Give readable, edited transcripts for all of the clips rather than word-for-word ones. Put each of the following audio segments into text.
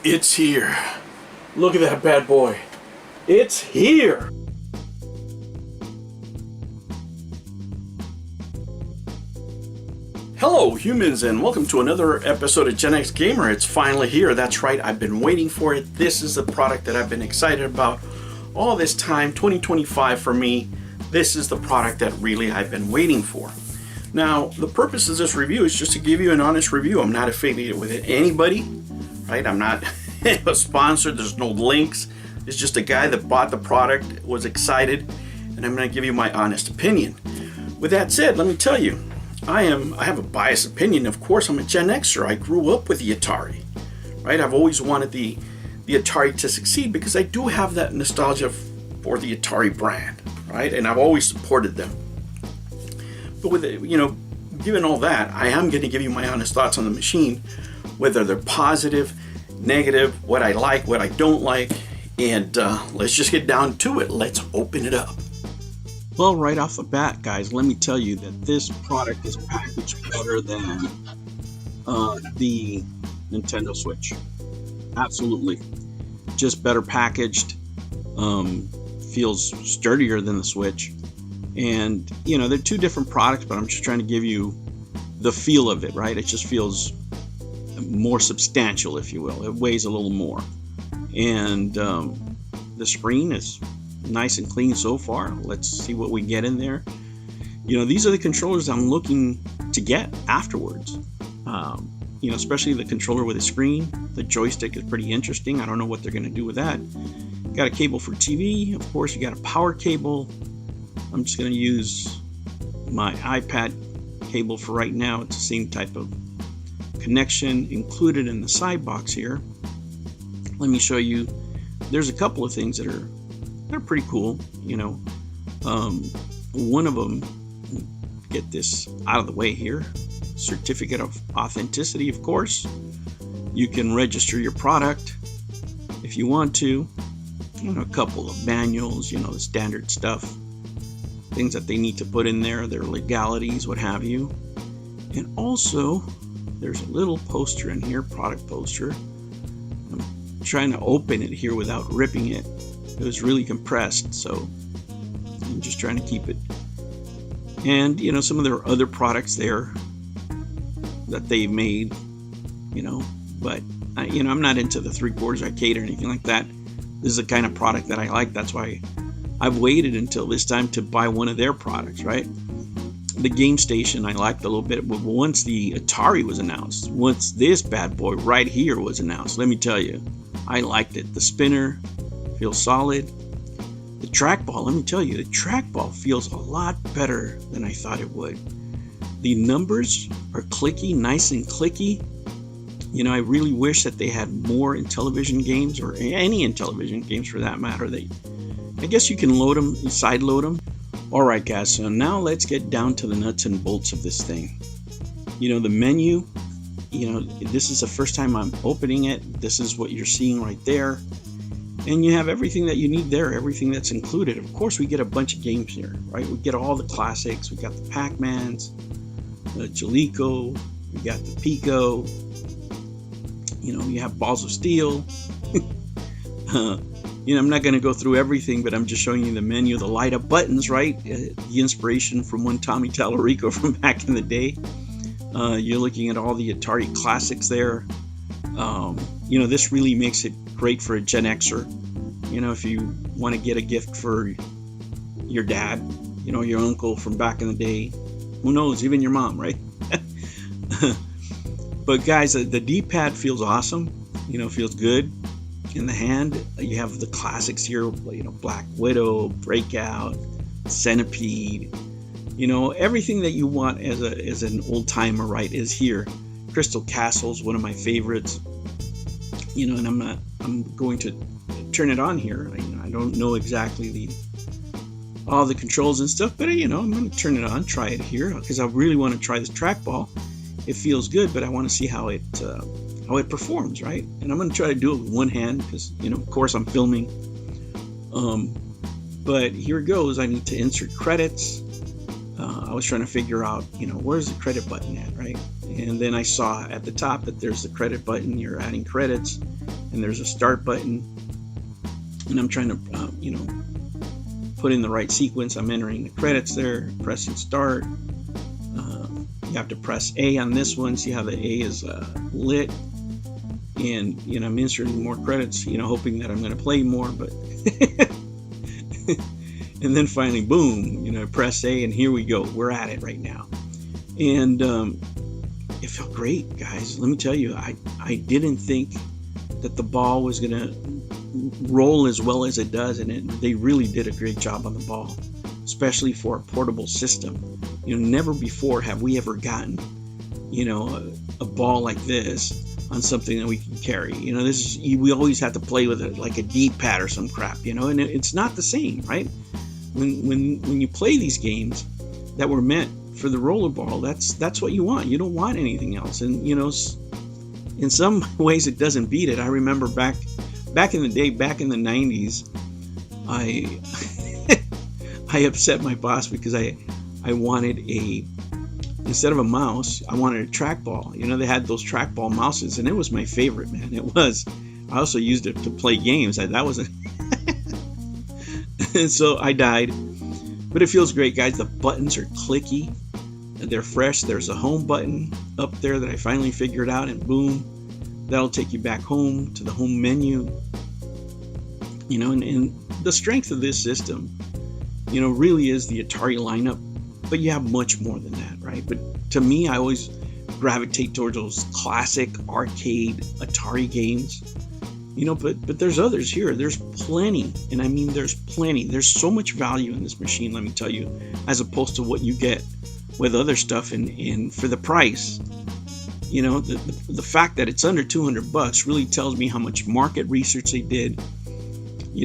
It's here. Look at that bad boy. It's here. Hello humans, and welcome to another episode of Gen X Gamer. It's finally here. That's right, I've been waiting for it. This is the product that I've been excited about all this time. 2025 for me, this is the product that really I've been waiting for. Now, the purpose of this review is just to give you an honest review. I'm not affiliated with anybody, right? I'm not a sponsor. There's no links. It's just a guy that bought the product, was excited, and I'm going to give you my honest opinion. With that said, let me tell you, I have a biased opinion. Of course, I'm a Gen Xer. I grew up with the Atari, right? I've always wanted the Atari to succeed because I do have that nostalgia for the Atari brand, right? And I've always supported them. But with it, given all that, I am going to give you my honest thoughts on the machine, whether they're positive, negative, what I like, what I don't like, and let's just get down to it. Let's open it up. Well, right off the bat, guys, let me tell you that this product is packaged better than the Nintendo Switch. Absolutely. Just better packaged, feels sturdier than the Switch. And, they're two different products, but I'm just trying to give you the feel of it, right? It just feels more substantial, if you will. It weighs a little more. And the screen is nice and clean so far. Let's see what we get in there. These are the controllers I'm looking to get afterwards. Especially the controller with a screen. The joystick is pretty interesting. I don't know what they're going to do with that. Got a cable for TV. Of course, you got a power cable. I'm just going to use my iPad cable for right now. It's the same type of connection included in the side box here. Let me show you. There's a couple of things that are pretty cool. One of them, get this out of the way here. Certificate of authenticity, of course. You can register your product if you want to. A couple of manuals, the standard stuff. Things that they need to put in there, their legalities, what have you. And also, there's a little poster in here, product poster. I'm trying to open it here without ripping it. It was really compressed, so I'm just trying to keep it. And, some of their other products there that they've made, but, I'm not into the 3/4 arcade or anything like that. This is the kind of product that I like. That's why I've waited until this time to buy one of their products, right? The Gamestation I liked a little bit, but once the Atari was announced, once this bad boy right here was announced, let me tell you, I liked it. The spinner feels solid. The trackball, let me tell you, the trackball feels a lot better than I thought it would. The numbers are clicky, nice and clicky. I really wish that they had more in television games, or any in television games for that matter. I guess you can load them, side load them. All right, guys, so now let's get down to the nuts and bolts of this thing. The menu, this is the first time I'm opening it. This is what you're seeing right there. And you have everything that you need there, everything that's included. Of course, we get a bunch of games here, right? We get all the classics. We got the Pac-Mans, the Jaleco, we got the Pico. You have Balls of Steel. I'm not going to go through everything, but I'm just showing you the menu, the light up buttons, right? The inspiration from one Tommy Tallarico from back in the day. You're looking at all the Atari classics there. This really makes it great for a Gen Xer. If you want to get a gift for your dad, your uncle from back in the day, who knows, even your mom, right? But guys, the D-pad feels awesome. Feels good. In the hand, you have the classics here, Black Widow, Breakout, Centipede, everything that you want as an old timer, right, is here. Crystal Castle's one of my favorites, and I'm going to turn it on here. I don't know exactly all the controls and stuff, but I'm going to turn it on, try it here, because I really want to try this trackball. It feels good, but I want to see how it performs, right? And I'm going to try to do it with one hand because, of course I'm filming. But here it goes. I need to insert credits. I was trying to figure out, where's the credit button at, right? And then I saw at the top that there's the credit button, you're adding credits, and there's a start button. And I'm trying to, put in the right sequence. I'm entering the credits there, pressing start. You have to press A on this one. See how the A is lit. And, I'm inserting more credits, hoping that I'm going to play more, but... And then finally, boom, press A, and here we go. We're at it right now. And it felt great, guys. Let me tell you, I didn't think that the ball was going to roll as well as it does, and they really did a great job on the ball, especially for a portable system. Never before have we ever gotten, a ball like this on something that we can carry. We always have to play with it like a D-pad or some crap, and it's not the same, right? When you play these games that were meant for the rollerball, that's what you want. You don't want anything else. And in some ways it doesn't beat it. I remember back in the day, back in the 90s, I upset my boss because I wanted instead of a mouse, I wanted a trackball. They had those trackball mouses, and it was my favorite, man. It was. I also used it to play games. That wasn't. And so I died, but it feels great, guys. The buttons are clicky, they're fresh. There's a home button up there that I finally figured out, and boom, that'll take you back home to the home menu. And the strength of this system, really is the Atari lineup, but you have much more than that, right? But to me, I always gravitate towards those classic arcade Atari games. But there's others here. There's plenty. And I mean, there's plenty. There's so much value in this machine, let me tell you, as opposed to what you get with other stuff. And for the price, the fact that it's under $200 really tells me how much market research they did,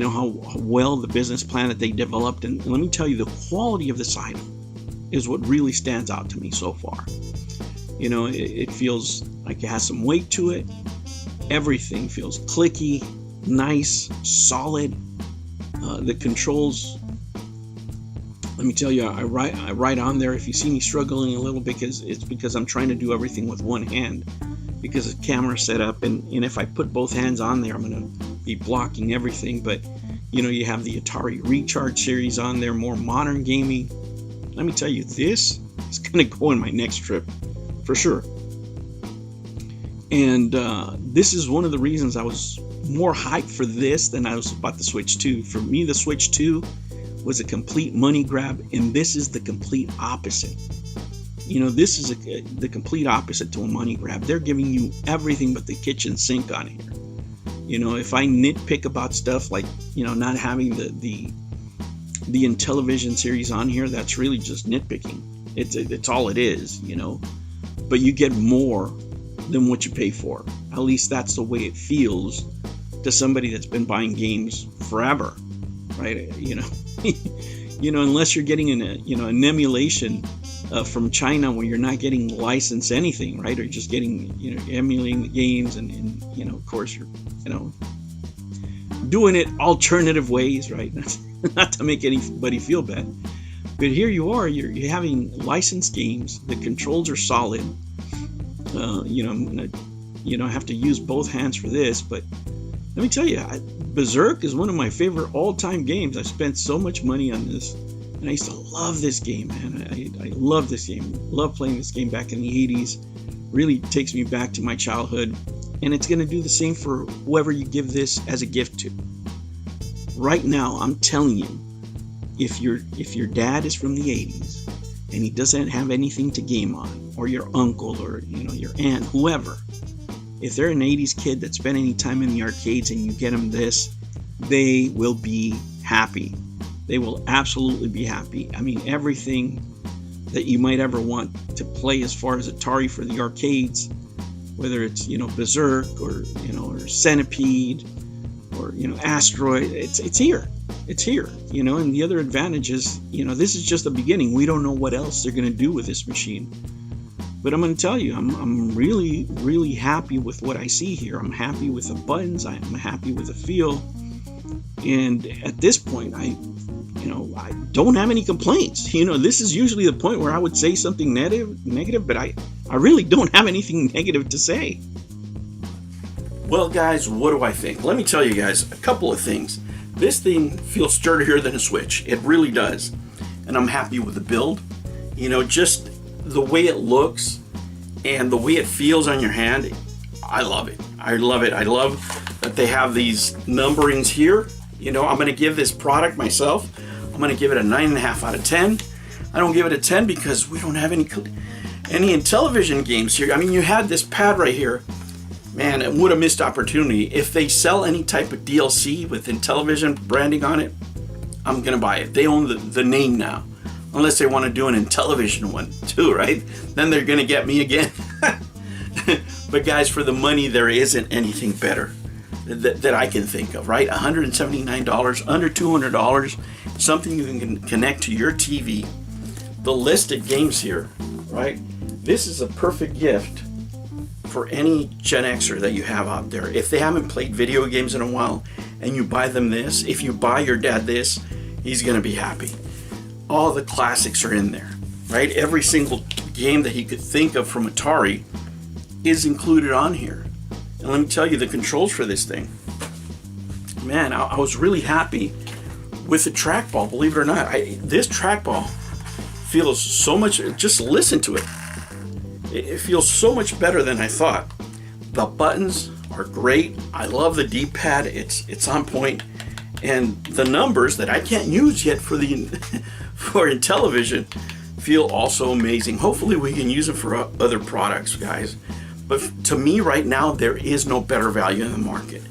how well the business plan that they developed. And let me tell you, the quality of this item is what really stands out to me so far. It feels like it has some weight to it. Everything feels clicky, nice, solid. The controls, let me tell you, I write on there, if you see me struggling a little bit, it's because I'm trying to do everything with one hand, because the camera's set up, and if I put both hands on there, I'm going to be blocking everything. But you have the Atari Recharge series on there, more modern gaming. Let me tell you, this is going to go in my next trip for sure. And this is one of the reasons I was more hyped for this than I was about the Switch 2. For me, the Switch 2 was a complete money grab, and this is the complete opposite. This is the complete opposite to a money grab. They're giving you everything but the kitchen sink on here. If I nitpick about stuff like, not having the Intellivision series on here, that's really just nitpicking. It's all it is, But you get more than what you pay for. At least that's the way it feels to somebody that's been buying games forever, right? Unless you're getting an emulation from China where you're not getting licensed anything, right? Or just getting emulating the games, and of course you're doing it alternative ways, right? Not to make anybody feel bad, but here you are, you're having licensed games. The controls are solid. I'm gonna have to use both hands for this, but let me tell you, Berserk is one of my favorite all-time games. I spent so much money on this, and I used to love this game, man. I love this game. Love playing this game back in the 80s. Really takes me back to my childhood, and it's gonna do the same for whoever you give this as a gift to. Right now, I'm telling you, if your dad is from the 80s and he doesn't have anything to game on, or your uncle, or your aunt, whoever, if they're an 80s kid that spent any time in the arcades and you get them this, they will be happy. They will absolutely be happy. I mean, everything that you might ever want to play as far as Atari for the arcades, whether it's Berserk or Centipede or Asteroid, it's here. It's here, and the other advantage is, this is just the beginning. We don't know what else they're going to do with this machine. But I'm going to tell you, I'm really, really happy with what I see here. I'm happy with the buttons. I'm happy with the feel. And at this point, I don't have any complaints. This is usually the point where I would say something negative, but I really don't have anything negative to say. Well, guys, what do I think? Let me tell you guys a couple of things. This thing feels sturdier than a Switch. It really does. And I'm happy with the build. Just the way it looks and the way it feels on your hand, I love it. I love it. I love that they have these numberings here. I'm going to give this product myself, I'm going to give it a 9.5 out of 10. I don't give it a 10 because we don't have any Intellivision games here. I mean, you had this pad right here. Man, what a missed opportunity. If they sell any type of DLC with Intellivision branding on it, I'm going to buy it. They own the name now. Unless they want to do an Intellivision one too, right? Then they're going to get me again. But guys, for the money, there isn't anything better that I can think of, right? $179, under $200, something you can connect to your TV. The list of games here, right? This is a perfect gift for any Gen Xer that you have out there. If they haven't played video games in a while and you buy them this, if you buy your dad this, he's going to be happy. All the classics are in there, right? Every single game that he could think of from Atari is included on here. And let me tell you, the controls for this thing, man, I was really happy with the trackball, believe it or not. This trackball feels so much, just listen to it. It feels so much better than I thought. The buttons are great. I love the D-pad. It's on point. And the numbers that I can't use yet for Intellivision feel also amazing. Hopefully we can use them for other products, guys. But to me right now, there is no better value in the market.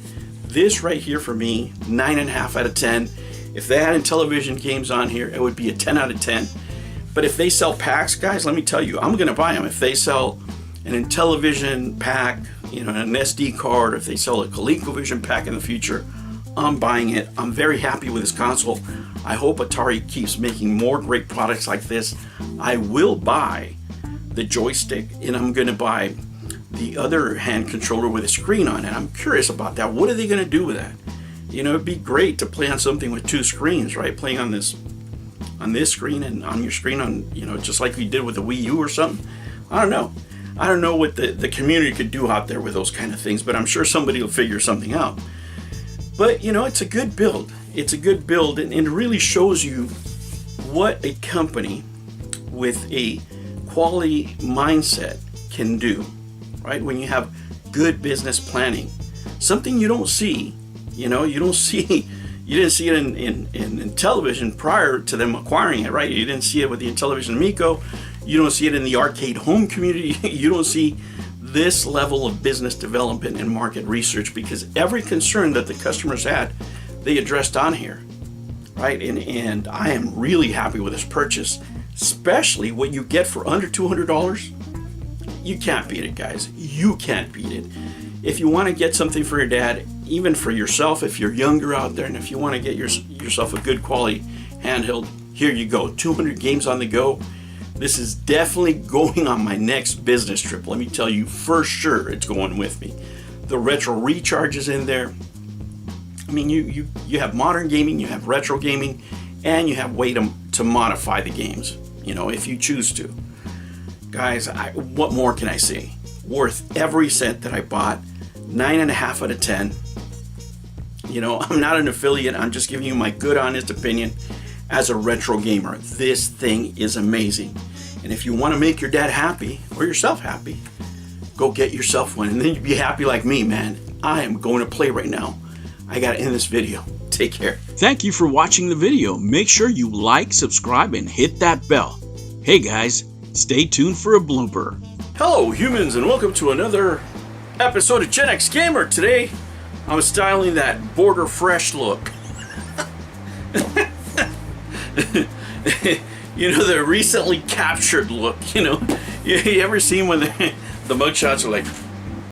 This right here for me, 9.5 out of 10. If they had Intellivision games on here, it would be a 10 out of 10. But if they sell packs, guys, let me tell you, I'm going to buy them. If they sell an Intellivision pack, an SD card, if they sell a ColecoVision pack in the future, I'm buying it. I'm very happy with this console. I hope Atari keeps making more great products like this. I will buy the joystick, and I'm going to buy the other hand controller with a screen on it. I'm curious about that. What are they going to do with that? It'd be great to play on something with two screens, right? Playing on this screen and on your screen on, just like we did with the Wii U or something. I don't know. I don't know what the community could do out there with those kind of things, but I'm sure somebody will figure something out. But, it's a good build. It's a good build, and it really shows you what a company with a quality mindset can do, right? When you have good business planning. Something you don't see, you didn't see it in television prior to them acquiring it, right? You didn't see it with the Intellivision Amico. You don't see it in the arcade home community. You don't see this level of business development and market research, because every concern that the customers had, they addressed on here, right? And I am really happy with this purchase, especially what you get for under $200. You can't beat it, guys. You can't beat it. If you want to get something for your dad, even for yourself, if you're younger out there, and if you want to get yourself a good quality handheld, here you go. 200 games on the go. This is definitely going on my next business trip. Let me tell you, for sure, it's going with me. The retro recharge is in there. I mean, you have modern gaming, you have retro gaming, and you have way to modify the games, if you choose to. Guys, what more can I say? Worth every cent that I bought. 9.5 out of 10. I'm not an affiliate. I'm just giving you my good, honest opinion as a retro gamer. This thing is amazing. And if you want to make your dad happy or yourself happy, go get yourself one. And then you'll be happy like me, man. I am going to play right now. I got to end this video. Take care. Thank you for watching the video. Make sure you like, subscribe, and hit that bell. Hey guys, stay tuned for a blooper. Hello humans, and welcome to another episode of Gen X Gamer. Today I'm styling that border fresh look. The recently captured look. You ever seen when the mugshots are like